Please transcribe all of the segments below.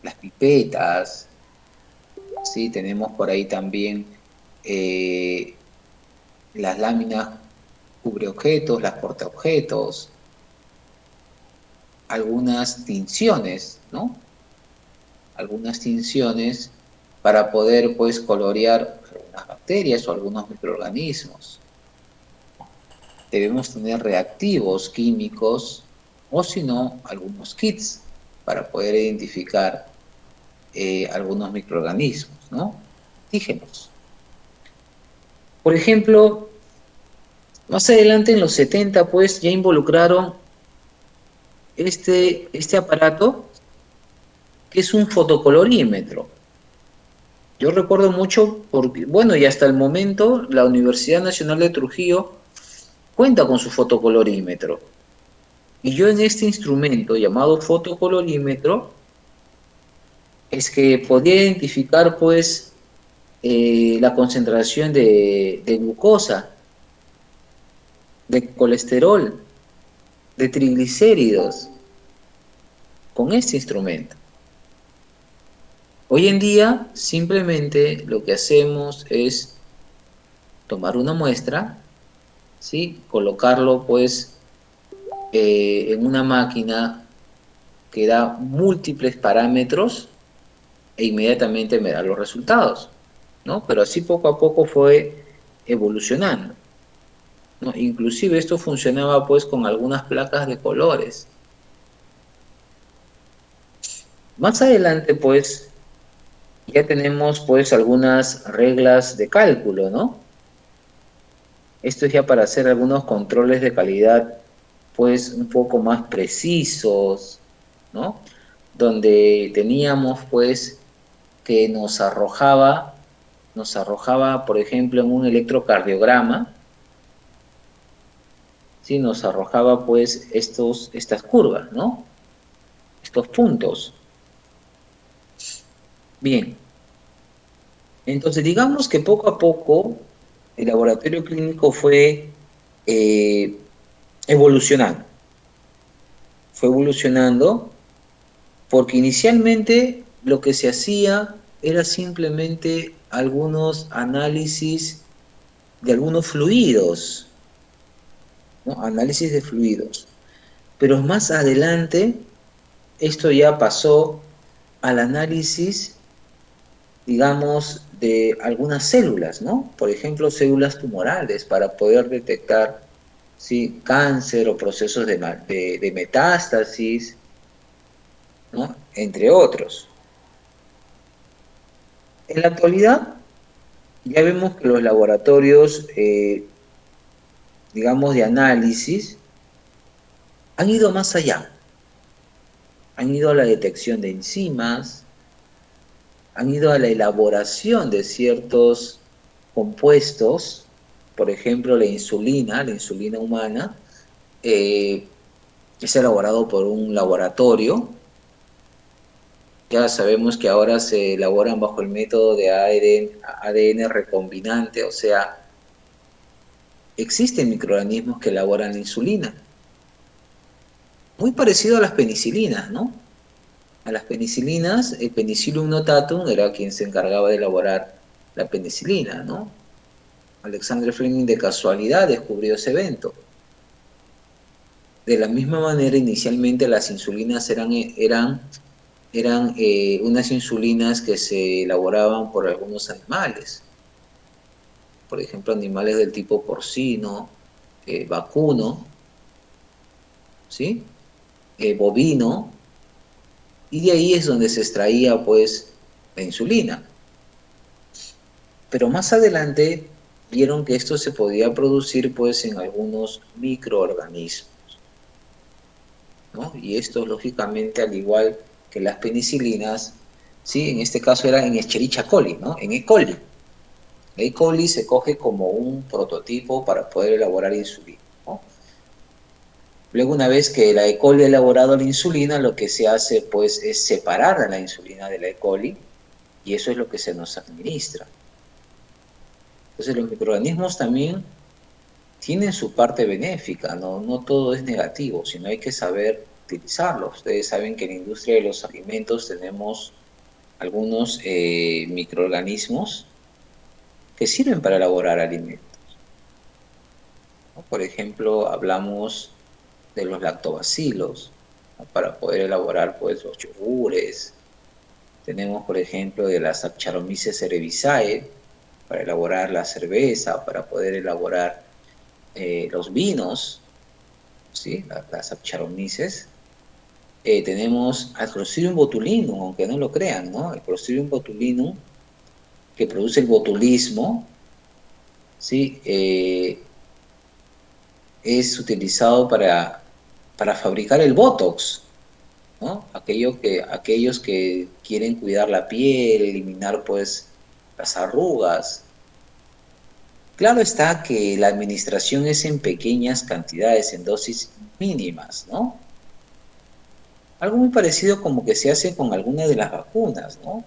las pipetas, ¿sí? Tenemos por ahí también eh, las láminas cubreobjetos, las portaobjetos, algunas tinciones, ¿no? Algunas tinciones para poder, pues, colorear algunas bacterias o algunos microorganismos. Debemos tener reactivos químicos o, si no, algunos kits para poder identificar algunos microorganismos, ¿no? Antígenos. Por ejemplo, más adelante en los 70, pues, ya involucraron este aparato que es un fotocolorímetro. Yo recuerdo mucho porque, bueno, y hasta el momento la Universidad Nacional de Trujillo cuenta con su fotocolorímetro. Y yo en este instrumento llamado fotocolorímetro es que podía identificar pues la concentración de glucosa, de colesterol, de triglicéridos con este instrumento. Hoy en día simplemente lo que hacemos es tomar una muestra, ¿sí? Colocarlo pues en una máquina que da múltiples parámetros e inmediatamente me da los resultados, ¿no? Pero así poco a poco fue evolucionando, ¿no? Inclusive esto funcionaba pues con algunas placas de colores. Más adelante pues ya tenemos pues algunas reglas de cálculo, ¿no? Esto es ya para hacer algunos controles de calidad pues un poco más precisos, ¿no? Donde teníamos pues que nos arrojaba, por ejemplo, en un electrocardiograma, ¿sí? Nos arrojaba pues estas curvas, ¿no? Estos puntos. Bien, entonces digamos que poco a poco el laboratorio clínico eh, evolucionando, fue evolucionando porque inicialmente lo que se hacía era simplemente algunos análisis de algunos fluidos, ¿no? Análisis de fluidos. Pero más adelante, esto ya pasó al análisis, digamos, de algunas células, ¿no? Por ejemplo, células tumorales para poder detectar, ¿sí? Cáncer o procesos de metástasis, ¿no? Entre otros. En la actualidad, ya vemos que los laboratorios, digamos, de análisis han ido más allá. Han ido a la detección de enzimas, han ido a la elaboración de ciertos compuestos, por ejemplo, la insulina humana, eh, es elaborado por un laboratorio. Ya sabemos que ahora se elaboran bajo el método de ADN recombinante, o sea, existen microorganismos que elaboran la insulina, muy parecido a las penicilinas, ¿no? A las penicilinas, el Penicillium notatum era quien se encargaba de elaborar la penicilina, ¿no? Alexander Fleming de casualidad descubrió ese evento. De la misma manera, inicialmente las insulinas eran unas insulinas que se elaboraban por algunos animales, por ejemplo, animales del tipo porcino, vacuno, ¿sí? Bovino, y de ahí es donde se extraía, pues, la insulina. Pero más adelante vieron que esto se podía producir, pues, en algunos microorganismos, ¿no? Y esto, lógicamente, al igual que las penicilinas, ¿sí? En este caso era en Escherichia coli, ¿no? En E. coli. La E. coli se coge como un prototipo para poder elaborar insulina, ¿no? Luego, una vez que la E. coli ha elaborado la insulina, lo que se hace, pues, es separar a la insulina de la E. coli y eso es lo que se nos administra. Entonces, los microorganismos también tienen su parte benéfica, ¿no? No todo es negativo, sino hay que saber utilizarlo. Ustedes saben que en la industria de los alimentos tenemos algunos microorganismos que sirven para elaborar alimentos, ¿no? Por ejemplo, hablamos de los lactobacilos, ¿no? Para poder elaborar pues, los yogures. Tenemos, por ejemplo, de las Saccharomyces cerevisiae para elaborar la cerveza, para poder elaborar los vinos, ¿sí? Las Saccharomyces. Tenemos al Clostridium botulinum, aunque no lo crean, ¿no? El Clostridium botulinum, que produce el botulismo, ¿sí? Es utilizado para fabricar el Botox, ¿no? Aquellos que quieren cuidar la piel, eliminar, pues, las arrugas. Claro está que la administración es en pequeñas cantidades, en dosis mínimas, ¿no? Algo muy parecido como que se hace con algunas de las vacunas, ¿no?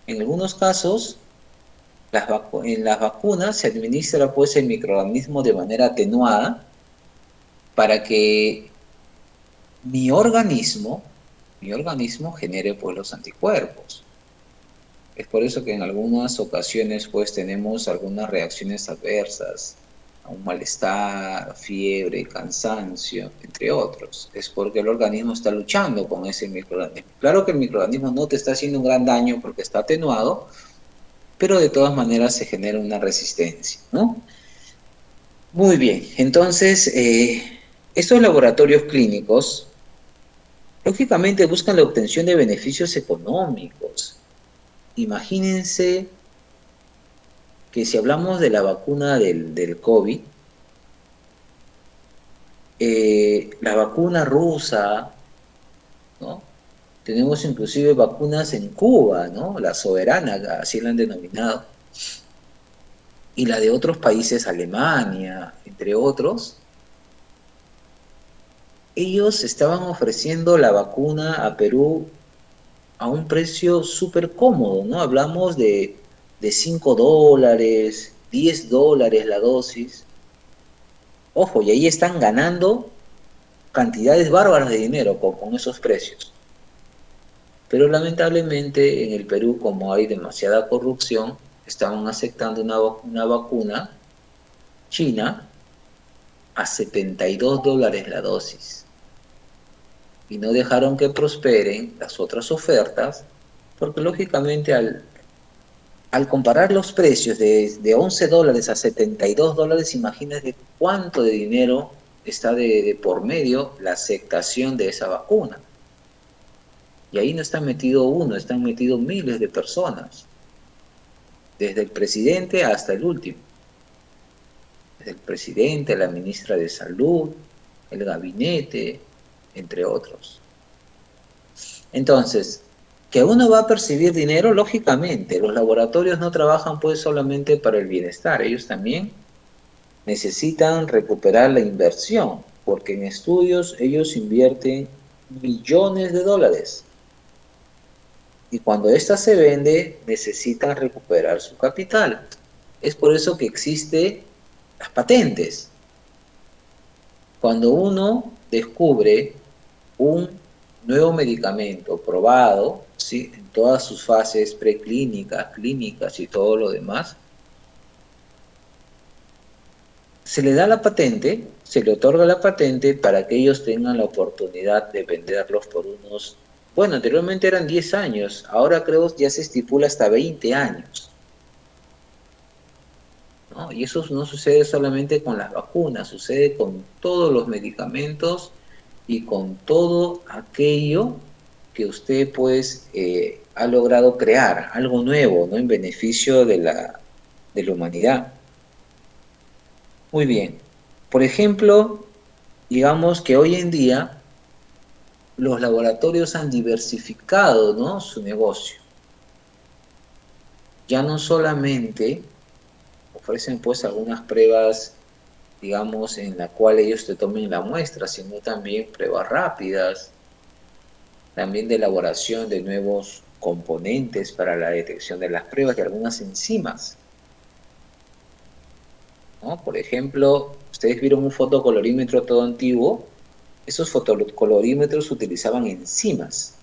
En algunos casos, en las vacunas se administra pues el microorganismo de manera atenuada para que mi organismo, mi organismo genere pues los anticuerpos. Es por eso que en algunas ocasiones pues tenemos algunas reacciones adversas, un malestar, fiebre, cansancio, entre otros. Es porque el organismo está luchando con ese microorganismo. Claro que el microorganismo no te está haciendo un gran daño porque está atenuado, pero de todas maneras se genera una resistencia, ¿no? Muy bien, entonces estos laboratorios clínicos lógicamente buscan la obtención de beneficios económicos. Imagínense que si hablamos de la vacuna del COVID, la vacuna rusa, ¿no? Tenemos inclusive vacunas en Cuba, ¿no? La Soberana, así la han denominado, y la de otros países, Alemania, entre otros. Ellos estaban ofreciendo la vacuna a Perú a un precio súper cómodo, ¿no? Hablamos de $5, $10 la dosis. Ojo, y ahí están ganando cantidades bárbaras de dinero con esos precios. Pero lamentablemente en el Perú, como hay demasiada corrupción, estaban aceptando una vacuna china a $72 la dosis. Y no dejaron que prosperen las otras ofertas, porque lógicamente al comparar los precios de $11 a $72, imagínate cuánto de dinero está de por medio la aceptación de esa vacuna. Y ahí no están metido uno, están metidos miles de personas, desde el presidente hasta el último. Desde el presidente, la ministra de Salud, el gabinete, entre otros. Entonces, que uno va a percibir dinero, lógicamente, los laboratorios no trabajan pues solamente para el bienestar, ellos también necesitan recuperar la inversión, porque en estudios ellos invierten millones de dólares y cuando ésta se vende necesitan recuperar su capital. Es por eso que existen las patentes. Cuando uno descubre un nuevo medicamento probado, ¿sí? En todas sus fases preclínicas, clínicas y todo lo demás, se le da la patente, se le otorga la patente para que ellos tengan la oportunidad de venderlos por unos, bueno, anteriormente eran 10 años, ahora creo ya se estipula hasta 20 años, ¿no? Y eso no sucede solamente con las vacunas, sucede con todos los medicamentos y con todo aquello que usted pues ha logrado crear, algo nuevo, ¿no? En beneficio de la humanidad. Muy bien. Por ejemplo, digamos que hoy en día los laboratorios han diversificado, ¿no? Su negocio. Ya no solamente ofrecen pues algunas pruebas, digamos, en la cual ellos te tomen la muestra, sino también pruebas rápidas, también de elaboración de nuevos componentes para la detección de las pruebas y algunas enzimas, ¿no? Por ejemplo, ustedes vieron un fotocolorímetro todo antiguo, esos fotocolorímetros utilizaban enzimas,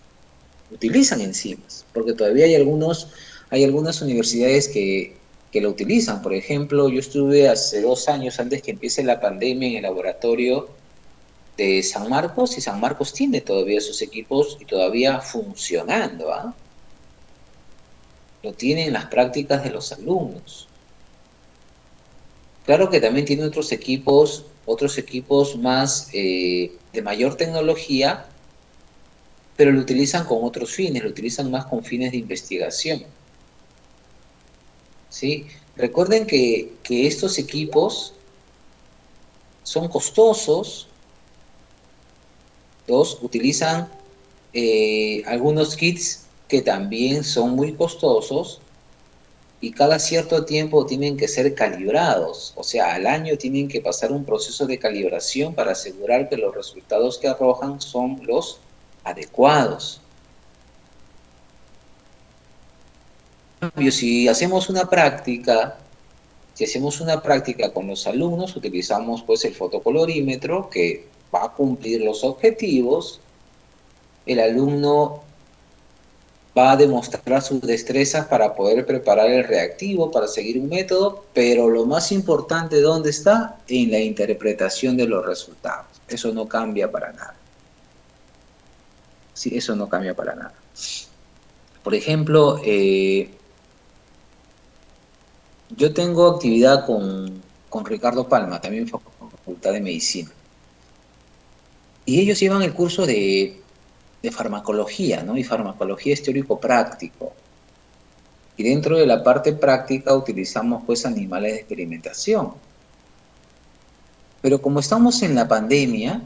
utilizan enzimas, porque todavía hay algunas universidades que lo utilizan. Por ejemplo, yo estuve hace 2 años, antes que empiece la pandemia, en el laboratorio de San Marcos, y San Marcos tiene todavía sus equipos y todavía funcionando, ¿ah? Lo tienen en las prácticas de los alumnos. Claro que también tiene otros equipos más de mayor tecnología, pero lo utilizan con otros fines, lo utilizan más con fines de investigación, ¿sí? Recuerden que estos equipos son costosos. Dos, utilizan algunos kits que también son muy costosos, y cada cierto tiempo tienen que ser calibrados. O sea, al año tienen que pasar un proceso de calibración para asegurar que los resultados que arrojan son los adecuados. En cambio, si hacemos una práctica con los alumnos, utilizamos pues el fotocolorímetro, que va a cumplir los objetivos. El alumno va a demostrar sus destrezas para poder preparar el reactivo, para seguir un método, pero lo más importante, ¿dónde está? En la interpretación de los resultados. Eso no cambia para nada. Sí, eso no cambia para nada. Por ejemplo, yo tengo actividad con Ricardo Palma, también Facultad de Medicina, y ellos llevan el curso de farmacología, ¿no? Y farmacología es teórico-práctico. Y dentro de la parte práctica utilizamos pues animales de experimentación. Pero como estamos en la pandemia,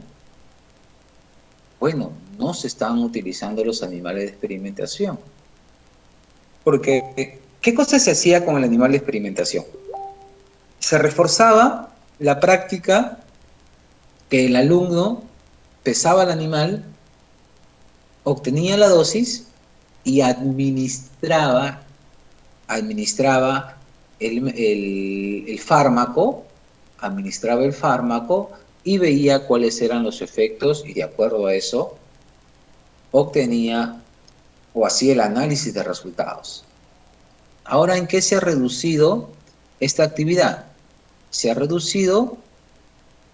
bueno, no se están utilizando los animales de experimentación. Porque, ¿qué cosa se hacía con el animal de experimentación? Se reforzaba la práctica que el alumno pesaba al animal, obtenía la dosis y administraba el fármaco, administraba el fármaco y veía cuáles eran los efectos, y de acuerdo a eso obtenía o hacía el análisis de resultados. Ahora, ¿en qué se ha reducido esta actividad? Se ha reducido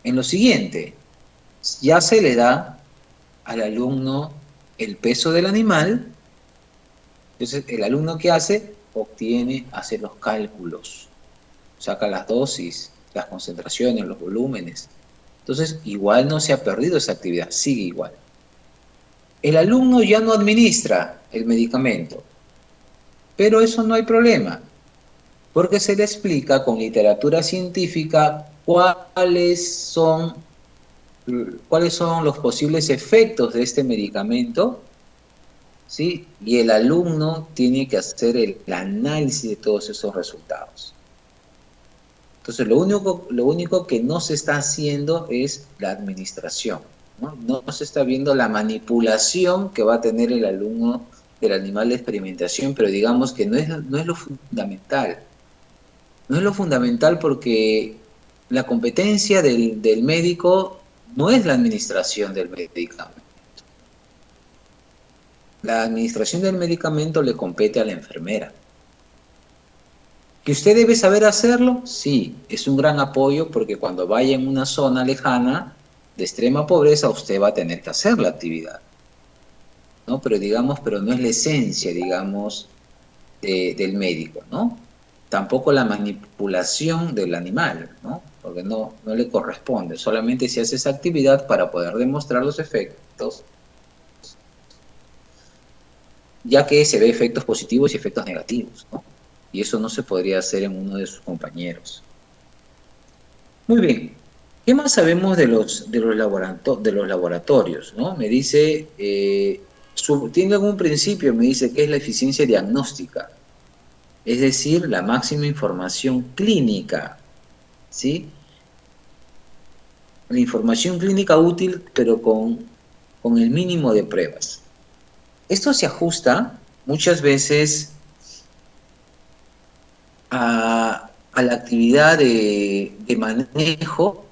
en lo siguiente: ya se le da al alumno el peso del animal. Entonces el alumno, ¿qué hace? Hace los cálculos, saca las dosis, las concentraciones, los volúmenes. Entonces, igual no se ha perdido esa actividad, sigue igual. El alumno ya no administra el medicamento, pero eso no hay problema, porque se le explica con literatura científica cuáles son los posibles efectos de este medicamento, ¿sí? Y el alumno tiene que hacer el análisis de todos esos resultados. Entonces, lo único que no se está haciendo es la administración, ¿no? No se está viendo la manipulación que va a tener el alumno del animal de experimentación, pero digamos que no es lo fundamental. No es lo fundamental, porque la competencia del médico no es la administración del medicamento. La administración del medicamento le compete a la enfermera. ¿Que usted debe saber hacerlo? Sí, es un gran apoyo, porque cuando vaya en una zona lejana de extrema pobreza, usted va a tener que hacer la actividad, ¿no? Pero no es la esencia, digamos, del médico, ¿no? Tampoco la manipulación del animal, ¿no? Porque no le corresponde. Solamente se hace esa actividad para poder demostrar los efectos, ya que se ve efectos positivos y efectos negativos, ¿no? Y eso no se podría hacer en uno de sus compañeros. Muy bien. ¿Qué más sabemos de los laboratorios, ¿no? Me dice, tiene algún principio, me dice, que es la eficiencia diagnóstica, es decir, la máxima información clínica, ¿sí? La información clínica útil, pero con el mínimo de pruebas. Esto se ajusta muchas veces a la actividad de manejo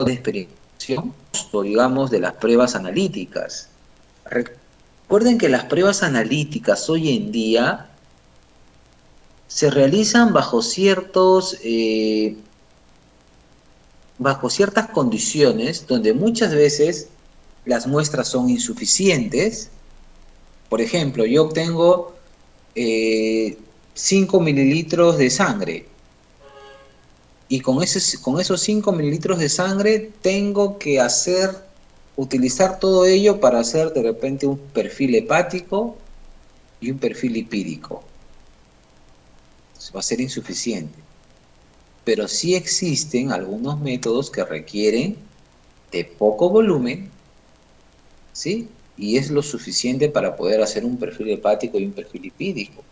de experimentación, o digamos, de las pruebas analíticas. Recuerden que las pruebas analíticas hoy en día se realizan bajo ciertas condiciones donde muchas veces las muestras son insuficientes. Por ejemplo, yo obtengo 5 mililitros de sangre y con esos 5 mililitros de sangre tengo que utilizar todo ello para hacer de repente un perfil hepático y un perfil lipídico. Entonces, va a ser insuficiente. Pero sí existen algunos métodos que requieren de poco volumen, ¿sí? Y es lo suficiente para poder hacer un perfil hepático y un perfil lipídico,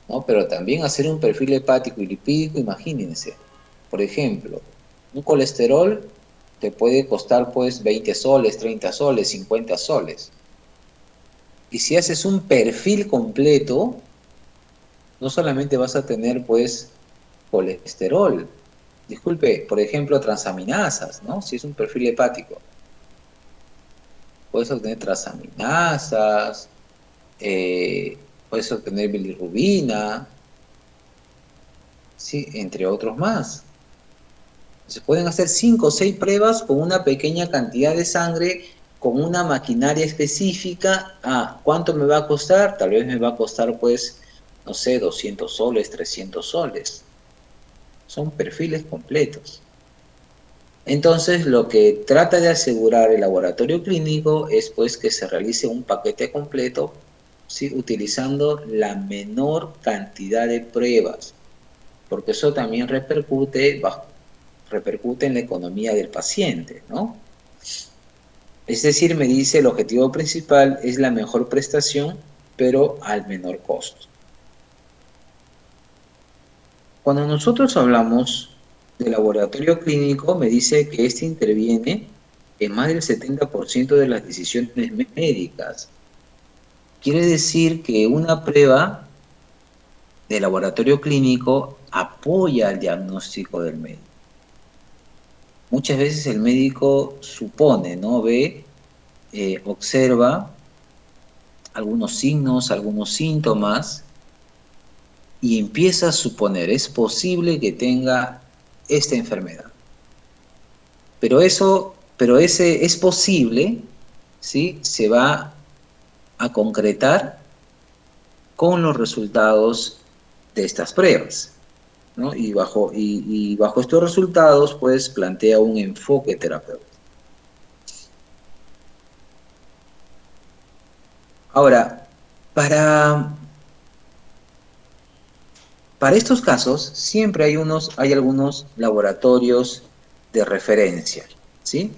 ¿no? Pero también hacer un perfil hepático y lipídico, imagínense, por ejemplo, un colesterol te puede costar pues 20 soles, 30 soles, 50 soles. Y si haces un perfil completo, no solamente vas a tener pues colesterol, disculpe, por ejemplo, transaminasas, ¿no? Si es un perfil hepático, puedes obtener transaminasas, puedes obtener bilirrubina, ¿sí? Entre otros más. Se pueden hacer 5 o 6 pruebas con una pequeña cantidad de sangre, con una maquinaria específica. Ah, ¿cuánto me va a costar? Tal vez me va a costar, pues, no sé, 200 soles, 300 soles. Son perfiles completos. Entonces, lo que trata de asegurar el laboratorio clínico es, pues, que se realice un paquete completo, ¿sí? Utilizando la menor cantidad de pruebas, porque eso también repercute en la economía del paciente, ¿no? Es decir, me dice el objetivo principal es la mejor prestación, pero al menor costo. Cuando nosotros hablamos de laboratorio clínico, me dice que este interviene en más del 70% de las decisiones médicas. Quiere decir que una prueba de laboratorio clínico apoya el diagnóstico del médico. Muchas veces el médico supone, ¿no? Observa algunos signos, algunos síntomas y empieza a suponer, es posible que tenga esta enfermedad. Pero ese es posible, ¿sí? Se va a concretar con los resultados de estas pruebas, ¿no? Y bajo estos resultados, pues, plantea un enfoque terapéutico. Ahora, para estos casos, siempre hay algunos laboratorios de referencia, ¿sí?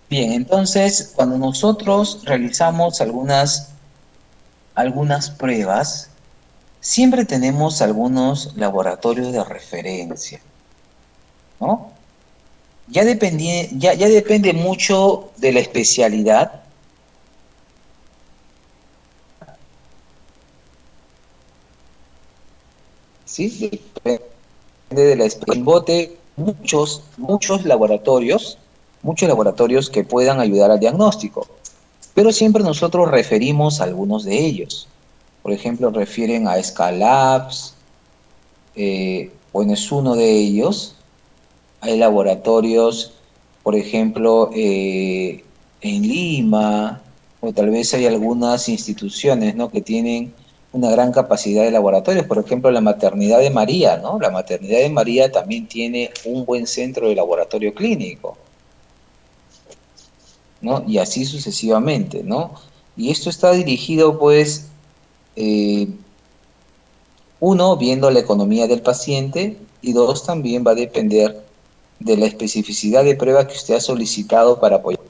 Bien, entonces, cuando nosotros realizamos algunas pruebas, siempre tenemos algunos laboratorios de referencia, ¿no? Ya depende mucho de la especialidad, ¿sí? Depende de la especialidad. En bote muchos laboratorios que puedan ayudar al diagnóstico, pero siempre nosotros referimos a algunos de ellos. Por ejemplo, refieren a Scalabs, bueno, es uno de ellos. Hay laboratorios, por ejemplo, en Lima, o tal vez hay algunas instituciones, ¿no? Que tienen una gran capacidad de laboratorios, por ejemplo, la Maternidad de María, ¿no? La Maternidad de María también tiene un buen centro de laboratorio clínico, ¿no? Y así sucesivamente, ¿no? Y esto está dirigido, pues, eh, uno, viendo la economía del paciente, y dos, también va a depender de la especificidad de prueba que usted ha solicitado para apoyar.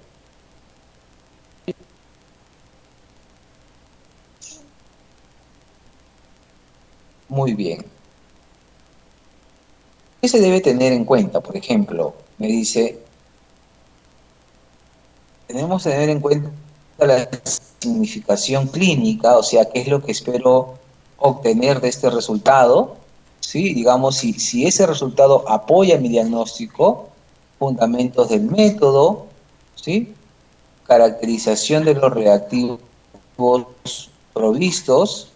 Muy bien. ¿Qué se debe tener en cuenta? Por ejemplo, me dice, tenemos que tener en cuenta la significación clínica, o sea, qué es lo que espero obtener de este resultado, ¿sí? Digamos, si ese resultado apoya mi diagnóstico, fundamentos del método, ¿sí? Caracterización de los reactivos provistos.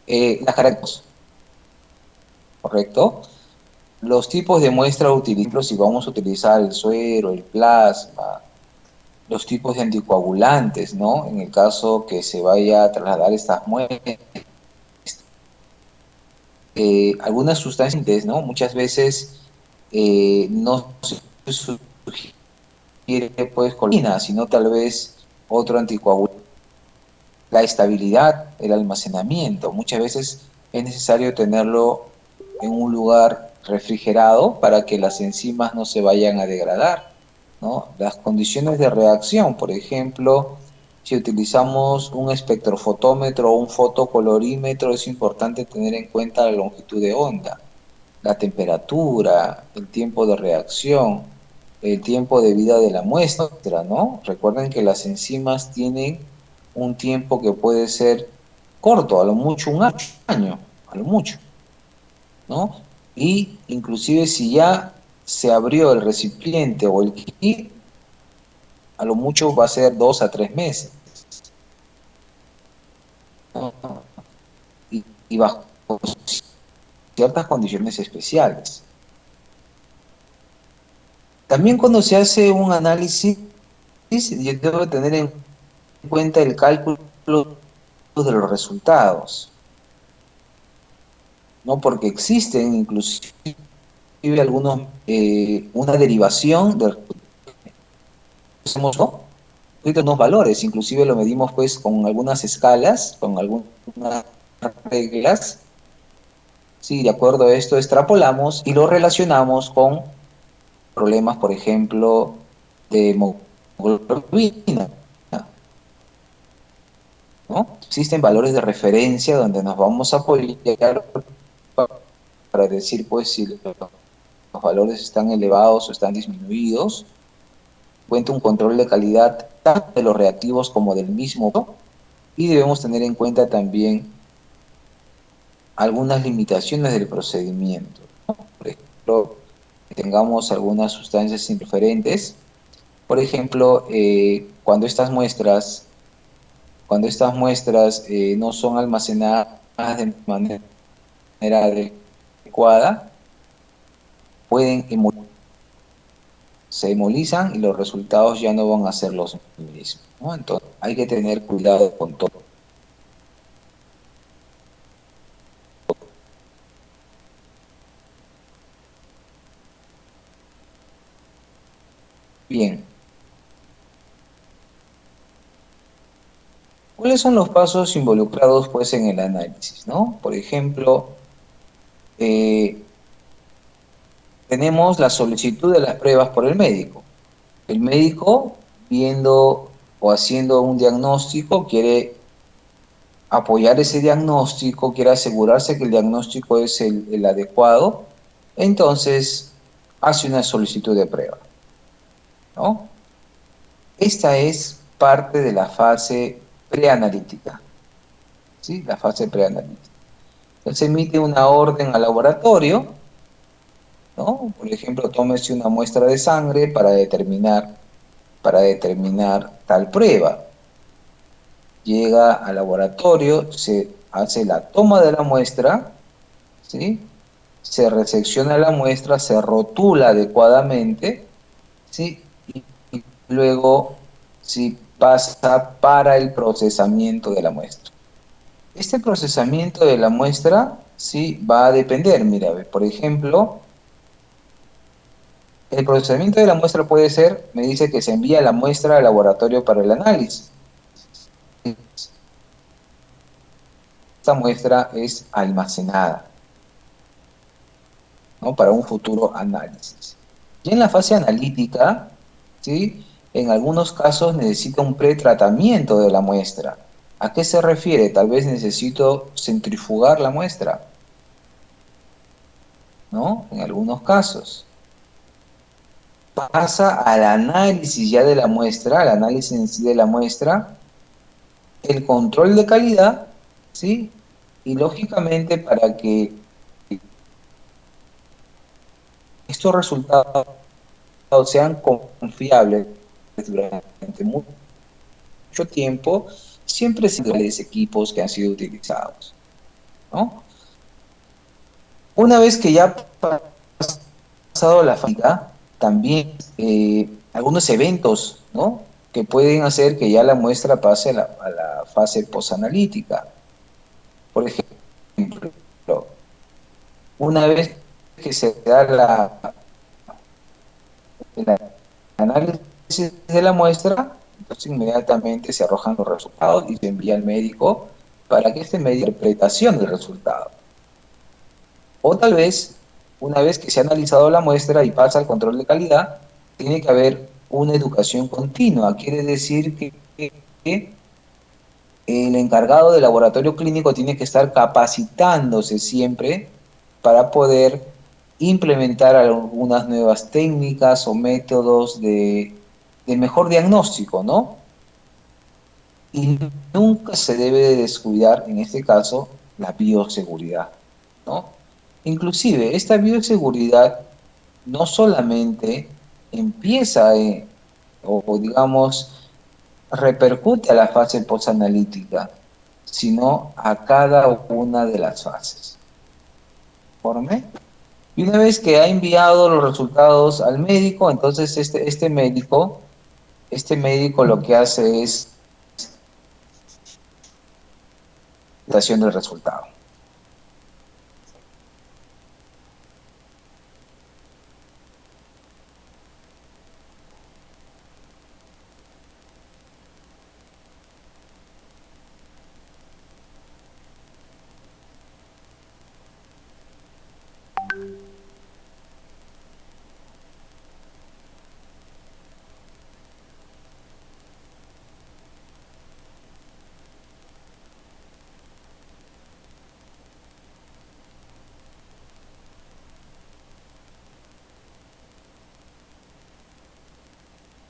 Las características, ¿correcto? Los tipos de muestra utilizados, si vamos a utilizar el suero, el plasma, los tipos de anticoagulantes, ¿no? En el caso que se vaya a trasladar estas muestras, algunas sustancias, ¿no? Muchas veces no se sugiere pues colina, sino tal vez otro anticoagulante. La estabilidad, el almacenamiento. Muchas veces es necesario tenerlo en un lugar refrigerado para que las enzimas no se vayan a degradar, ¿no? Las condiciones de reacción, por ejemplo, si utilizamos un espectrofotómetro o un fotocolorímetro, es importante tener en cuenta la longitud de onda, la temperatura, el tiempo de reacción, el tiempo de vida de la muestra, ¿no? Recuerden que las enzimas tienen un tiempo que puede ser corto, a lo mucho un año, a lo mucho, ¿no? Y inclusive si ya se abrió el recipiente o el kit, a lo mucho va a ser 2 a 3 meses, ¿no? Y bajo ciertas condiciones especiales. También cuando se hace un análisis, yo debo tener en cuenta el cálculo de los resultados, ¿no? Porque existen inclusive algunos, una derivación de ¿no? Unos valores, inclusive lo medimos pues con algunas escalas, con algunas reglas, ¿sí? De acuerdo a esto extrapolamos y lo relacionamos con problemas, por ejemplo, de hemoglobina, ¿no? Existen valores de referencia donde nos vamos a apoyar para decir pues si los valores están elevados o están disminuidos. Cuenta un control de calidad tanto de los reactivos como del mismo, y debemos tener en cuenta también algunas limitaciones del procedimiento, ¿no? Por ejemplo, que tengamos algunas sustancias interferentes. Por ejemplo, cuando estas muestras no son almacenadas de manera adecuada, pueden se hemolizan y los resultados ya no van a ser los mismos, ¿no? Entonces hay que tener cuidado con todo. Bien, ¿cuáles son los pasos involucrados pues en el análisis, ¿no? Por ejemplo, eh, tenemos la solicitud de las pruebas por el médico. El médico, viendo o haciendo un diagnóstico, quiere apoyar ese diagnóstico, quiere asegurarse que el diagnóstico es el adecuado, entonces hace una solicitud de prueba, ¿no? Esta es parte de la fase preanalítica, ¿sí? La fase preanalítica. Entonces emite una orden al laboratorio, ¿no? Por ejemplo, tómese una muestra de sangre para determinar tal prueba. Llega al laboratorio, se hace la toma de la muestra, ¿sí? Se resecciona la muestra, se rotula adecuadamente, ¿sí? Y luego sí pasa para el procesamiento de la muestra. Este procesamiento de la muestra, sí, va a depender, mira, por ejemplo, El procesamiento de la muestra puede ser, me dice que se envía la muestra al laboratorio para el análisis. Esta muestra es almacenada, ¿no? Para un futuro análisis. Y en la fase analítica, ¿sí? En algunos casos necesita un pretratamiento de la muestra. ¿A qué se refiere? Tal vez necesito centrifugar la muestra, ¿no? En algunos casos. Pasa al análisis ya de la muestra, al análisis en sí de la muestra, el control de calidad, ¿sí? Y lógicamente para que estos resultados sean confiables durante mucho tiempo, siempre se los equipos que han sido utilizados, ¿no? Una vez que ya ha pasado la fatiga, también algunos eventos, ¿no? Que pueden hacer que ya la muestra pase a la fase posanalítica. Por ejemplo, una vez que se da el análisis de la muestra, entonces inmediatamente se arrojan los resultados y se envía al médico para que este médico interpretación del resultado. O tal vez, una vez que se ha analizado la muestra y pasa al control de calidad, tiene que haber una educación continua. Quiere decir que el encargado del laboratorio clínico tiene que estar capacitándose siempre para poder implementar algunas nuevas técnicas o métodos de mejor diagnóstico, ¿no? Y nunca se debe de descuidar, en este caso, la bioseguridad, ¿no? Inclusive, esta bioseguridad no solamente empieza o digamos, repercute a la fase postanalítica, sino a cada una de las fases. ¿Informe? Y una vez que ha enviado los resultados al médico, entonces este médico lo que hace es la presentación del resultado.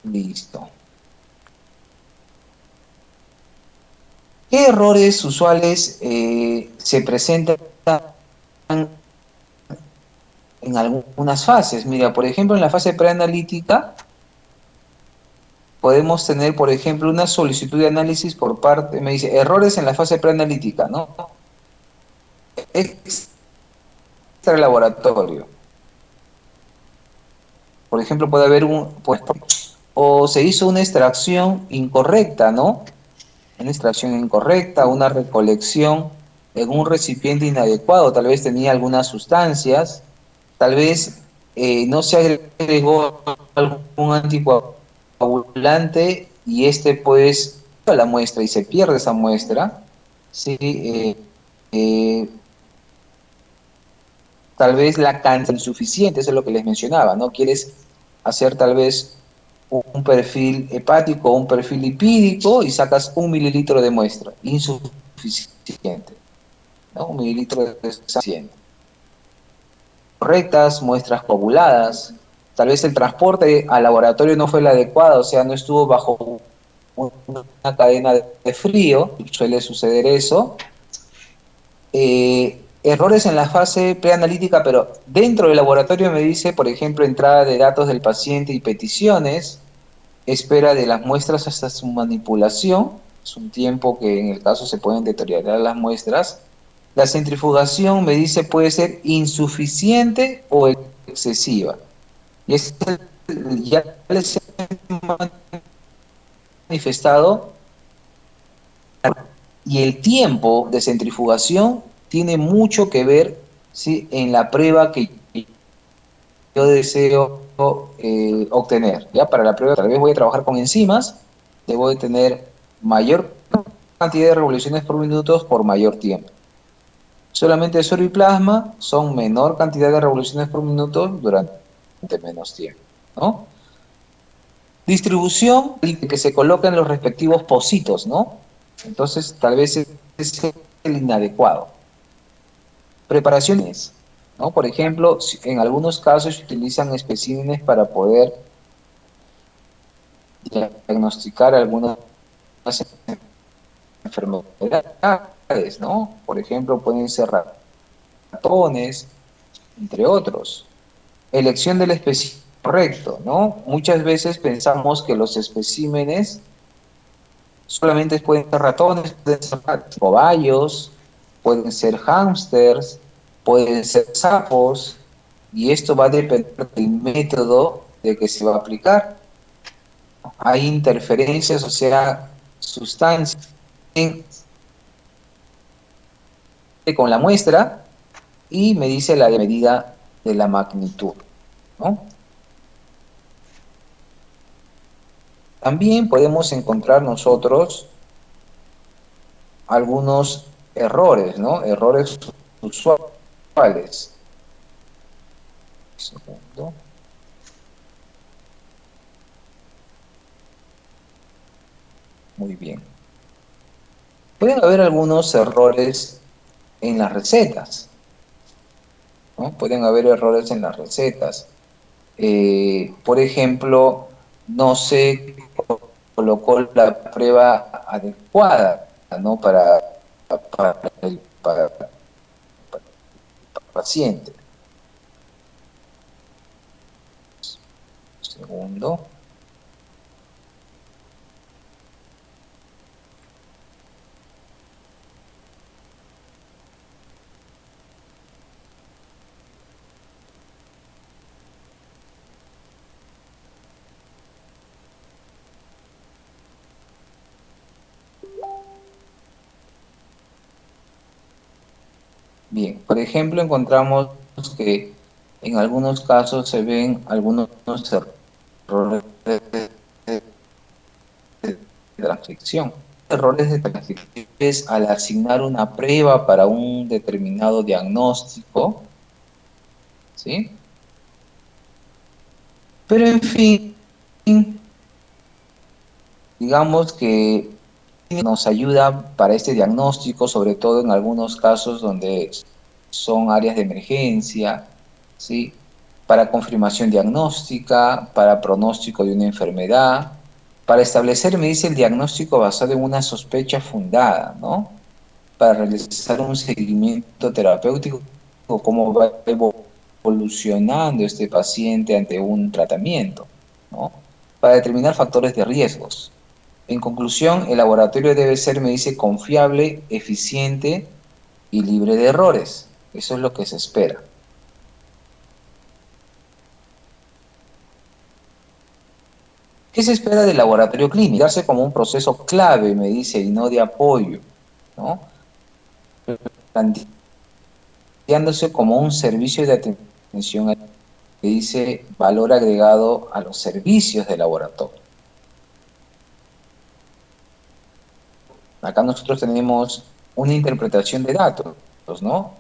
Listo. ¿Qué errores usuales se presentan en algunas fases? Mira, por ejemplo, en la fase preanalítica podemos tener, por ejemplo, una solicitud de análisis por parte, me dice, errores en la fase preanalítica, ¿no? Extra laboratorio. Por ejemplo, puede haber o se hizo una extracción incorrecta, ¿no? Una extracción incorrecta, una recolección en un recipiente inadecuado, tal vez tenía algunas sustancias, tal vez no se agregó algún anticoagulante y este pues a la muestra y se pierde esa muestra, ¿sí? Eh, tal vez la cantidad insuficiente, eso es lo que les mencionaba, ¿no? Quieres hacer tal vez un perfil hepático o un perfil lipídico y sacas 1 mililitro de muestra, insuficiente, ¿no? 1 mililitro de suficiente. Correctas, muestras coaguladas, tal vez el transporte al laboratorio no fue el adecuado, o sea, no estuvo bajo una cadena de frío, suele suceder eso. Errores en la fase preanalítica, pero dentro del laboratorio me dice, por ejemplo, entrada de datos del paciente y peticiones, espera de las muestras hasta su manipulación, es un tiempo que en el caso se pueden deteriorar las muestras. La centrifugación me dice puede ser insuficiente o excesiva. Y es ya les he manifestado, y el tiempo de centrifugación tiene mucho que ver, ¿sí? En la prueba que yo deseo obtener. ¿Ya? Para la prueba, tal vez voy a trabajar con enzimas, debo de tener mayor cantidad de revoluciones por minuto por mayor tiempo. Solamente suero y plasma son menor cantidad de revoluciones por minuto durante menos tiempo, ¿no? Distribución que se coloca en los respectivos pocitos, ¿no? Entonces, tal vez es el inadecuado. Preparaciones, ¿no? Por ejemplo, en algunos casos se utilizan especímenes para poder diagnosticar algunas enfermedades, ¿no? Por ejemplo, pueden ser ratones, entre otros. Elección del espécimen correcto, ¿no? Muchas veces pensamos que los especímenes solamente pueden ser ratones, pueden ser cobayos, pueden ser hámsters, pueden ser sapos, y esto va a depender del método de que se va a aplicar. Hay interferencias, o sea, sustancias con la muestra y me dice la medida de la magnitud, ¿no? También podemos encontrar nosotros algunos errores, ¿no? Errores usuales. Un segundo. Muy bien. Pueden haber algunos errores en las recetas, ¿no? Pueden haber errores en las recetas. Por ejemplo, no se colocó la prueba adecuada, ¿no? Para el paciente. Un segundo. Bien, por ejemplo, encontramos que en algunos casos se ven algunos errores de transcripción. Errores de transcripción es al asignar una prueba para un determinado diagnóstico, ¿sí? Pero en fin, digamos que nos ayuda para este diagnóstico, sobre todo en algunos casos donde son áreas de emergencia, ¿sí? Para confirmación diagnóstica, para pronóstico de una enfermedad, para establecer, me dice, el diagnóstico basado en una sospecha fundada, ¿no? Para realizar un seguimiento terapéutico, cómo va evolucionando este paciente ante un tratamiento, ¿no? Para determinar factores de riesgos. En conclusión, el laboratorio debe ser, me dice, confiable, eficiente y libre de errores. Eso es lo que se espera. ¿Qué se espera del laboratorio clínico? Darse como un proceso clave, me dice, y no de apoyo, ¿no? Planteándose como un servicio de atención, que dice valor agregado a los servicios de laboratorio. Acá nosotros tenemos una interpretación de datos, ¿no?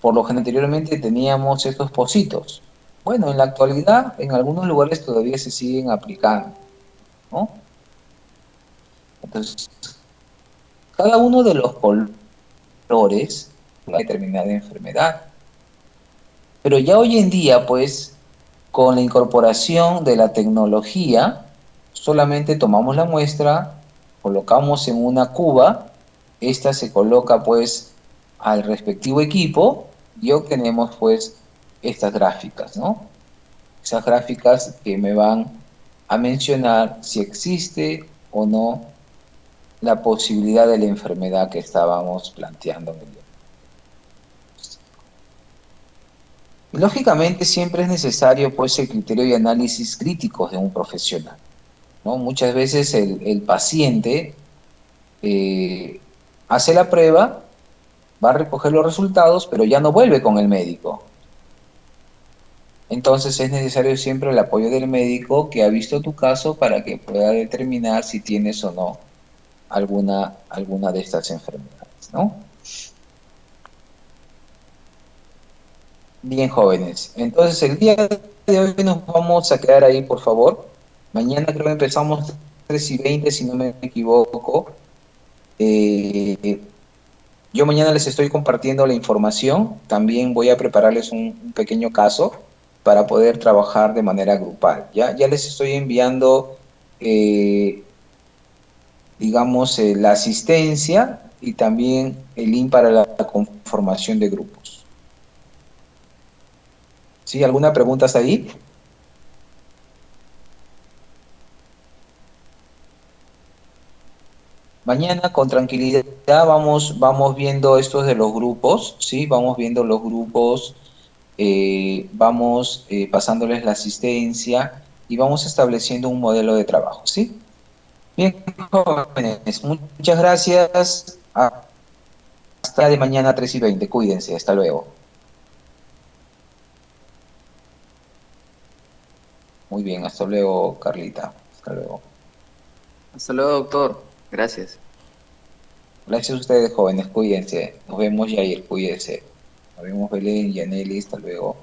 Por lo que anteriormente teníamos estos pocitos. Bueno, en la actualidad, en algunos lugares todavía se siguen aplicando, ¿no? Entonces, cada uno de los colores una determinada enfermedad. Pero ya hoy en día, pues, con la incorporación de la tecnología, solamente tomamos la muestra, colocamos en una cuba, esta se coloca, pues, al respectivo equipo y obtenemos, pues, estas gráficas, ¿no? Esas gráficas que me van a mencionar si existe o no la posibilidad de la enfermedad que estábamos planteando en el día. Lógicamente siempre es necesario pues el criterio y análisis críticos de un profesional, ¿no? Muchas veces el paciente hace la prueba, va a recoger los resultados, pero ya no vuelve con el médico. Entonces es necesario siempre el apoyo del médico que ha visto tu caso para que pueda determinar si tienes o no alguna de estas enfermedades, ¿no? Bien, jóvenes. Entonces el día de hoy nos vamos a quedar ahí, por favor. Mañana creo que empezamos 3:20, si no me equivoco. Eh, yo mañana les estoy compartiendo la información. También voy a prepararles un pequeño caso para poder trabajar de manera grupal. Ya les estoy enviando, eh, digamos, la asistencia y también el link para la conformación de grupos. ¿Sí? ¿Alguna pregunta hasta ahí? Mañana con tranquilidad vamos viendo estos de los grupos, ¿sí? Vamos viendo los grupos, vamos pasándoles la asistencia y vamos estableciendo un modelo de trabajo, ¿sí? Bien, jóvenes, muchas gracias. Hasta de mañana 3:20. Cuídense, hasta luego. Muy bien, hasta luego, Carlita. Hasta luego. Hasta luego, doctor. Gracias. Gracias a ustedes, jóvenes, cuídense. Nos vemos, Yair, cuídense. Nos vemos, Belén, Yaneli, hasta luego.